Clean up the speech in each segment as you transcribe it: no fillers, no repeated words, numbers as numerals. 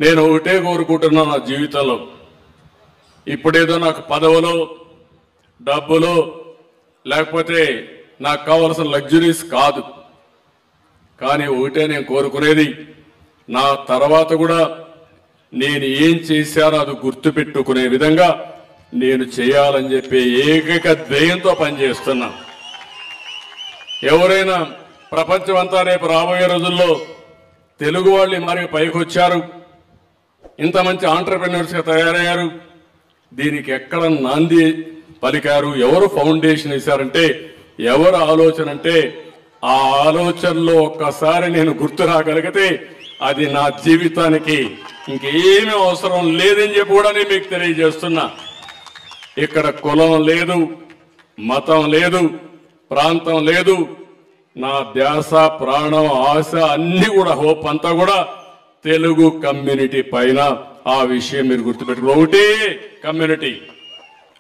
నేను ఒకటే కోరుకుంటున్నా నా జీవితంలో, ఇప్పుడేదో నాకు పదవులో డబ్బులో లేకపోతే నాకు కావాల్సిన లగ్జరీస్ కాదు, కానీ ఒకటే నేను కోరుకునేది, నా తర్వాత కూడా నేను ఏం చేశానో అది గుర్తుపెట్టుకునే విధంగా నేను చేయాలని చెప్పి ఏకైక ధ్యేయంతో పనిచేస్తున్నా. ఎవరైనా ప్రపంచం అంతా రేపు రాబోయే రోజుల్లో తెలుగు వాళ్ళు మరి పైకి వచ్చారు, ఇంత మంచి ఆంటర్‌ప్రెన్యూర్స్గా తయారయ్యారు, దీనికి ఎక్కడ నాంది పలికారు, ఎవరు ఫౌండేషన్ వేశారంటే, ఎవరు ఆలోచన అంటే, ఆ ఆలోచనలో ఒక్కసారి నేను గుర్తు రాగలిగితే అది నా జీవితానికి ఇంకేమీ అవసరం లేదని చెప్పి కూడా నేను మీకు తెలియజేస్తున్నా. ఇక్కడ కులం లేదు, మతం లేదు, ప్రాంతం లేదు, నా ధ్యాస ప్రాణం ఆశ అన్ని కూడా హోప్ అంతా కూడా తెలుగు కమ్యూనిటీ పైన. ఆ విషయం మీరు గుర్తుపెట్టుకో. ఒకటే కమ్యూనిటీ,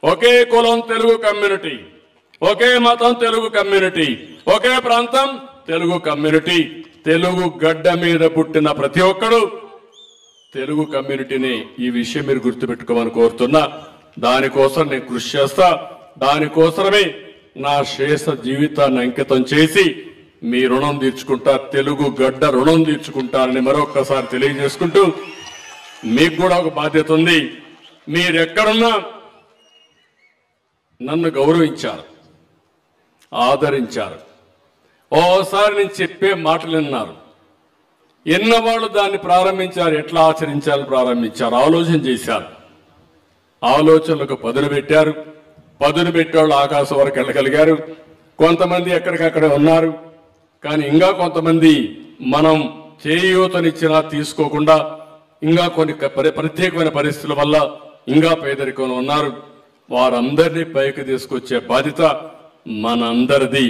ఒకే కులం తెలుగు కమ్యూనిటీ, ఒకే మతం తెలుగు కమ్యూనిటీ, ఒకే ప్రాంతం తెలుగు కమ్యూనిటీ. తెలుగు గడ్డ మీద పుట్టిన ప్రతి ఒక్కడు తెలుగు కమ్యూనిటీని. ఈ విషయం మీరు గుర్తుపెట్టుకోమని కోరుతున్నా. దానికోసం నేను కృషి చేస్తా, దానికోసమే నా శేష జీవితాన్ని అంకితం చేసి మీ రుణం తీర్చుకుంటా, తెలుగు గడ్డ రుణం తీర్చుకుంటారని మరొక్కసారి తెలియజేసుకుంటూ, మీకు కూడా ఒక బాధ్యత ఉంది. మీరెక్కడున్నా నన్ను గౌరవించారు, ఆదరించారు, ఓసారి నేను చెప్పే మాటలు విన్నారు. ఎన్నవాళ్ళు దాన్ని ప్రారంభించారు, ఎట్లా ఆచరించాలని ప్రారంభించారు, ఆలోచన చేశారు, ఆలోచనలకు పదును పెట్టారు. పదును పెట్టేవాళ్ళు ఆకాశం వరకు వెళ్ళగలిగారు. కొంతమంది ఎక్కడికక్కడే ఉన్నారు, కానీ ఇంకా కొంతమంది మనం చేయూతనిచ్చినా తీసుకోకుండా ఇంకా కొన్ని ప్రత్యేకమైన పరిస్థితుల వల్ల ఇంకా పేదరికంలో ఉన్నారు. వారందరినీ పైకి తీసుకొచ్చే బాధ్యత మనందరిది,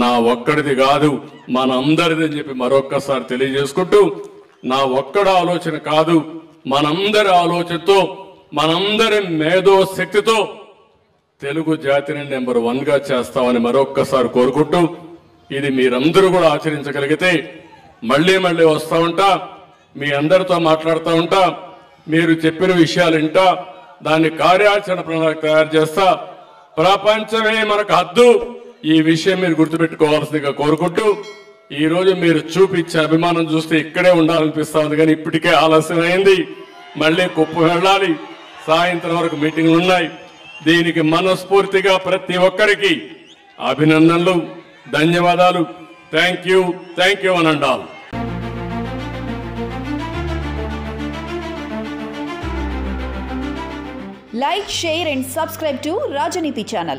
నా ఒక్కడిది కాదు, మనందరిది అని చెప్పి మరొక్కసారి తెలియజేసుకుంటూ, నా ఒక్కడి ఆలోచన కాదు, మనందరి ఆలోచనతో, మనందరి మేధో శక్తితో తెలుగు జాతిని నెంబర్ 1గా చేస్తామని మరొక్కసారి కోరుకుంటూ, ఇది మీరందరూ కూడా ఆచరించగలిగితే మళ్ళీ మళ్ళీ వస్తూ ఉంటా, మీ అందరితో మాట్లాడుతూ ఉంటా, మీరు చెప్పిన విషయాలు వింటా, దాన్ని కార్యాచరణ ప్రణాళిక తయారు చేస్తా. ప్రపంచమే మనకు హద్దు, ఈ విషయం మీరు గుర్తుపెట్టుకోవాల్సిందిగా కోరుకుంటూ, ఈ రోజు మీరు చూపించే అభిమానం చూస్తే ఇక్కడే ఉండాలనిపిస్తా ఉంది, కానీ ఇప్పటికే ఆలస్యమైంది. మళ్ళీ కుప్పం వెళ్ళాలి, సాయంత్రం వరకు మీటింగ్లు ఉన్నాయి. దీనికి మనస్ఫూర్తిగా ప్రతి ఒక్కరికి అభినందనలు, ధన్యవాదాలు. థ్యాంక్ యూ అని అంటారు. Like, share and subscribe to Rajaniti channel.